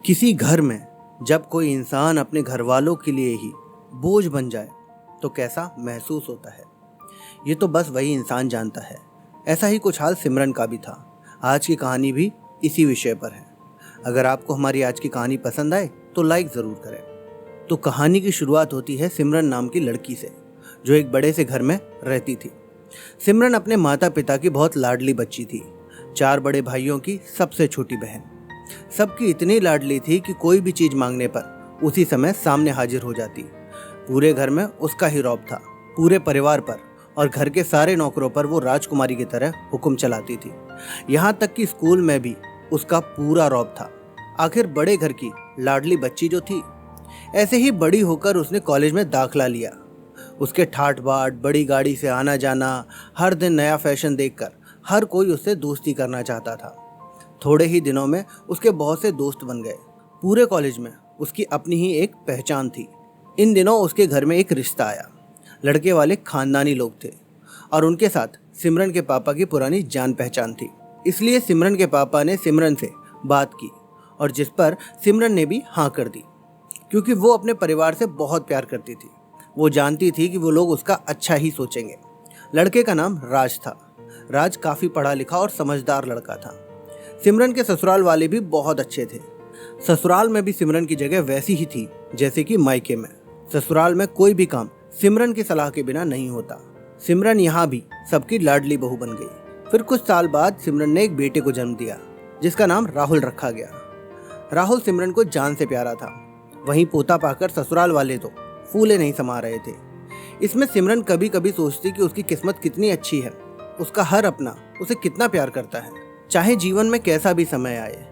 किसी घर में जब कोई इंसान अपने घर वालों के लिए ही बोझ बन जाए तो कैसा महसूस होता है, ये तो बस वही इंसान जानता है। ऐसा ही कुछ हाल सिमरन का भी था। आज की कहानी भी इसी विषय पर है। अगर आपको हमारी आज की कहानी पसंद आए तो लाइक ज़रूर करें। तो कहानी की शुरुआत होती है सिमरन नाम की लड़की से, जो एक बड़े से घर में रहती थी। सिमरन अपने माता पिता की बहुत लाडली बच्ची थी, 4 बड़े भाइयों की सबसे छोटी बहन। सबकी इतनी लाडली थी कि कोई भी चीज मांगने पर उसी समय सामने हाजिर हो जाती। पूरे घर में उसका ही रौब था, पूरे परिवार पर और घर के सारे नौकरों पर वो राजकुमारी की तरह हुक्म चलाती थी। यहाँ तक कि स्कूल में भी उसका पूरा रौब था। आखिर बड़े घर की लाडली बच्ची जो थी। ऐसे ही बड़ी होकर उसने कॉलेज में दाखिला लिया। उसके ठाट बाट, बड़ी गाड़ी से आना जाना, हर दिन नया फैशन देखकर हर कोई उससे दोस्ती करना चाहता था। थोड़े ही दिनों में उसके बहुत से दोस्त बन गए। पूरे कॉलेज में उसकी अपनी ही एक पहचान थी। इन दिनों उसके घर में एक रिश्ता आया। लड़के वाले खानदानी लोग थे और उनके साथ सिमरन के पापा की पुरानी जान पहचान थी। इसलिए सिमरन के पापा ने सिमरन से बात की और जिस पर सिमरन ने भी हाँ कर दी, क्योंकि वो अपने परिवार से बहुत प्यार करती थी। वो जानती थी कि वो लोग उसका अच्छा ही सोचेंगे। लड़के का नाम राज था। राज काफ़ी पढ़ा लिखा और समझदार लड़का था। सिमरन के ससुराल वाले भी बहुत अच्छे थे। ससुराल में भी सिमरन की जगह वैसी ही थी जैसे कि मायके में। ससुराल में कोई भी काम सिमरन की सलाह के बिना नहीं होता। सिमरन यहाँ भी सबकी लाडली बहू बन गई। फिर कुछ साल बाद सिमरन ने एक बेटे को जन्म दिया, जिसका नाम राहुल रखा गया। राहुल सिमरन को जान से प्यारा था। वहीं पोता पाकर ससुराल वाले तो फूले नहीं समा रहे थे। इसमें सिमरन कभी कभी सोचती कि उसकी किस्मत कितनी अच्छी है। उसका हर अपना उसे कितना प्यार करता है। चाहे जीवन में कैसा भी समय आए,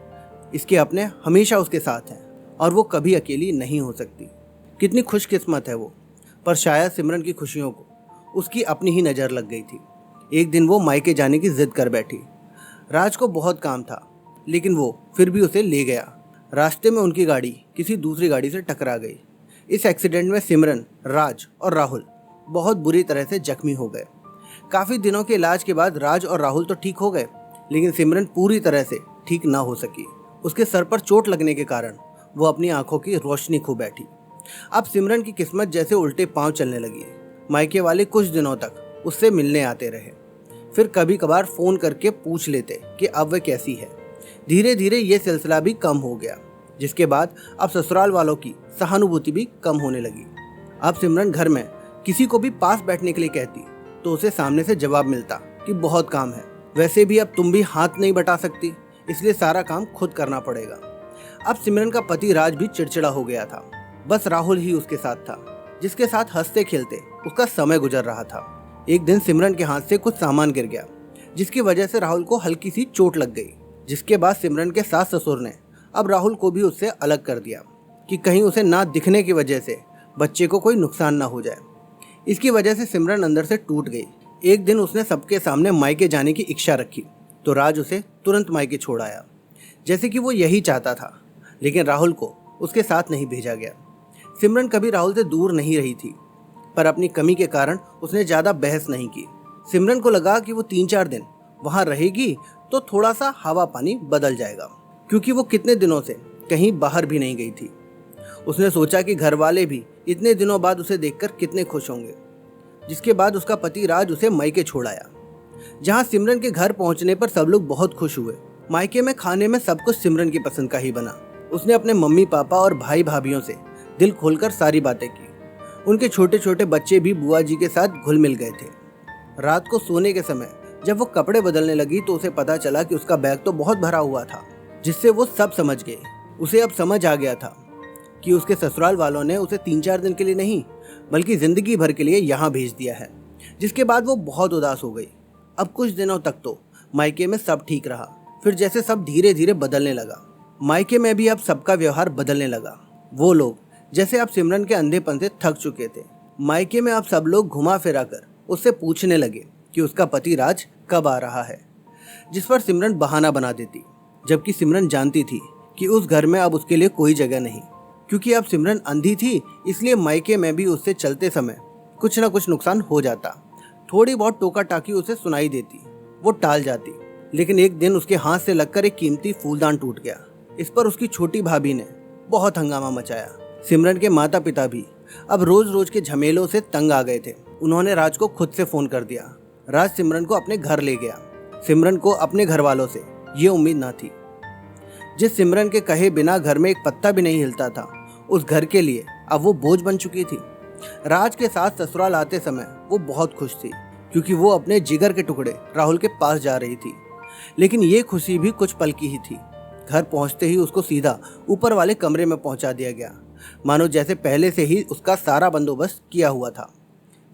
इसके अपने हमेशा उसके साथ हैं और वो कभी अकेली नहीं हो सकती। कितनी खुशकिस्मत है वो। पर शायद सिमरन की खुशियों को उसकी अपनी ही नज़र लग गई थी। एक दिन वो मायके जाने की जिद कर बैठी। राज को बहुत काम था, लेकिन वो फिर भी उसे ले गया। रास्ते में उनकी गाड़ी किसी दूसरी गाड़ी से टकरा गई। इस एक्सीडेंट में सिमरन, राज और राहुल बहुत बुरी तरह से जख्मी हो गए। काफ़ी दिनों के इलाज के बाद राज और राहुल तो ठीक हो गए, लेकिन सिमरन पूरी तरह से ठीक ना हो सकी। उसके सर पर चोट लगने के कारण वो अपनी आंखों की रोशनी खो बैठी। अब सिमरन की किस्मत जैसे उल्टे पांव चलने लगी। मायके वाले कुछ दिनों तक उससे मिलने आते रहे, फिर कभी कभार फ़ोन करके पूछ लेते कि अब वह कैसी है। धीरे धीरे ये सिलसिला भी कम हो गया, जिसके बाद अब ससुराल वालों की सहानुभूति भी कम होने लगी। अब सिमरन घर में किसी को भी पास बैठने के लिए कहती तो उसे सामने से जवाब मिलता कि बहुत काम है। वैसे भी अब तुम भी हाथ नहीं बटा सकती, इसलिए सारा काम खुद करना पड़ेगा। अब सिमरन का पति राज भी चिड़चिड़ा हो गया था। बस राहुल ही उसके साथ था, जिसके साथ हंसते खेलते उसका समय गुजर रहा था। एक दिन सिमरन के हाथ से कुछ सामान गिर गया, जिसकी वजह से राहुल को हल्की सी चोट लग गई। जिसके बाद सिमरन के सास ससुर ने अब राहुल को भी उससे अलग कर दिया कि कहीं उसे ना दिखने की वजह से बच्चे को कोई नुकसान ना हो जाए। इसकी वजह से सिमरन अंदर से टूट गई। एक दिन उसने सबके सामने मायके जाने की इच्छा रखी तो राज उसे तुरंत मायके छोड़ आया, जैसे कि वो यही चाहता था। लेकिन राहुल को उसके साथ नहीं भेजा गया। सिमरन कभी राहुल से दूर नहीं रही थी, पर अपनी कमी के कारण उसने ज़्यादा बहस नहीं की। सिमरन को लगा कि वो 3-4 दिन वहाँ रहेगी तो थोड़ा सा हवा पानी बदल जाएगा, क्योंकि वो कितने दिनों से कहीं बाहर भी नहीं गई थी। उसने सोचा कि घर वाले भी इतने दिनों बाद उसे देखकर कितने खुश होंगे। जिसके बाद उसका पति राज उसे मायके छोड़ आया, जहां सिमरन के घर पहुंचने पर सब लोग बहुत खुश हुए। मायके में खाने में सब कुछ सिमरन की पसंद का ही बना। उसने अपने मम्मी पापा और भाई भाभीयों से दिल खोलकर सारी बातें की। उनके छोटे छोटे बच्चे भी बुआ जी के साथ घुल मिल गए थे। रात को सोने के समय जब वो कपड़े बदलने लगी तो उसे पता चला कि उसका बैग तो बहुत भरा हुआ था, जिससे वो सब समझ गई। उसे अब समझ आ गया था कि उसके ससुराल वालों ने उसे 3-4 दिन के लिए नहीं, बल्कि जिंदगी भर के लिए यहाँ भेज दिया है। जिसके बाद वो बहुत उदास हो गई। अब कुछ दिनों तक तो मायके में सब ठीक रहा, फिर जैसे सब धीरे धीरे बदलने लगा। मायके में भी अब सबका व्यवहार बदलने लगा। वो लोग जैसे अब सिमरन के अंधेपन से थक चुके थे। मायके में अब सब लोग घुमा फिरा कर उससे पूछने लगे कि उसका पति राज कब आ रहा है, जिस पर सिमरन बहाना बना देती, जबकि सिमरन जानती थी कि उस घर में अब उसके लिए कोई जगह नहीं। क्योंकि अब सिमरन अंधी थी, इसलिए मायके में भी उससे चलते समय कुछ न कुछ नुकसान हो जाता। थोड़ी बहुत टोका टाकी उसे सुनाई देती, वो टाल जाती। लेकिन एक दिन उसके हाथ से लगकर एक कीमती फूलदान टूट गया। इस पर उसकी छोटी भाभी ने बहुत हंगामा मचाया। सिमरन के माता पिता भी अब रोज रोज के झमेलों से तंग आ गए थे। उन्होंने राज को खुद से फोन कर दिया। राज सिमरन को अपने घर ले गया। सिमरन को अपने घर वालों से ये उम्मीद ना थी। जिस सिमरन के कहे बिना घर में एक पत्ता भी नहीं हिलता था, उस घर के लिए अब वो बोझ बन चुकी थी। राज के साथ ससुराल आते समय वो बहुत खुश थी, क्योंकि वो अपने जिगर के टुकड़े राहुल के पास जा रही थी। लेकिन ये खुशी भी कुछ पल की ही थी। घर पहुंचते ही उसको सीधा ऊपर वाले कमरे में पहुंचा दिया गया, मानो जैसे पहले से ही उसका सारा बंदोबस्त किया हुआ था।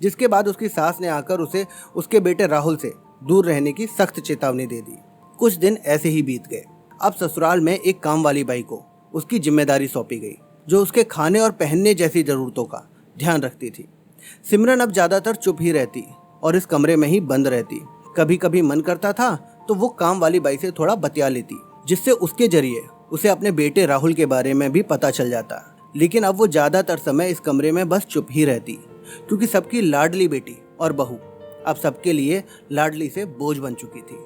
जिसके बाद उसकी सास ने आकर उसे उसके बेटे राहुल से दूर रहने की सख्त चेतावनी दे दी। कुछ दिन ऐसे ही बीत गए। अब ससुराल में एक काम वाली बाई को उसकी जिम्मेदारी सौंपी गई, जो उसके खाने और पहनने जैसी जरूरतों का ध्यान रखती थी। सिमरन अब ज्यादातर चुप ही रहती और इस कमरे में ही बंद रहती। कभी कभी मन करता था तो वो काम वाली बाई से थोड़ा बतिया लेती, जिससे उसके जरिए उसे अपने बेटे राहुल के बारे में भी पता चल जाता। लेकिन अब वो ज्यादातर समय इस कमरे में बस चुप ही रहती, क्योंकि सबकी लाडली बेटी और बहू अब सबके लिए लाडली से बोझ बन चुकी थी।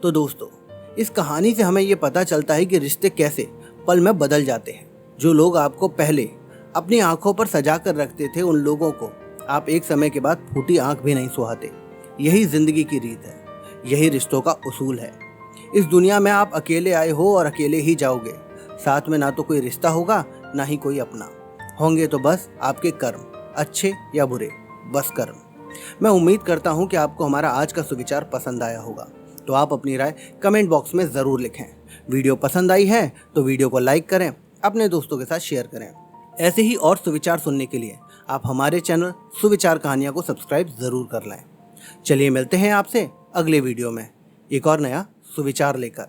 तो दोस्तों, इस कहानी से हमें ये पता चलता है कि रिश्ते कैसे पल में बदल जाते हैं। जो लोग आपको पहले अपनी आंखों पर सजा कर रखते थे, उन लोगों को आप एक समय के बाद फूटी आंख भी नहीं सुहाते। यही जिंदगी की रीत है, यही रिश्तों का उसूल है। इस दुनिया में आप अकेले आए हो और अकेले ही जाओगे। साथ में ना तो कोई रिश्ता होगा, ना ही कोई अपना। होंगे तो बस आपके कर्म, अच्छे या बुरे, बस कर्म। मैं उम्मीद करता हूं कि आपको हमारा आज का सुविचार पसंद आया होगा। तो आप अपनी राय कमेंट बॉक्स में ज़रूर लिखें। वीडियो पसंद आई है तो वीडियो को लाइक करें, अपने दोस्तों के साथ शेयर करें। ऐसे ही और सुविचार सुनने के लिए आप हमारे चैनल सुविचार कहानियाँ को सब्सक्राइब ज़रूर कर लें। चलिए मिलते हैं आपसे अगले वीडियो में एक और नया सुविचार लेकर।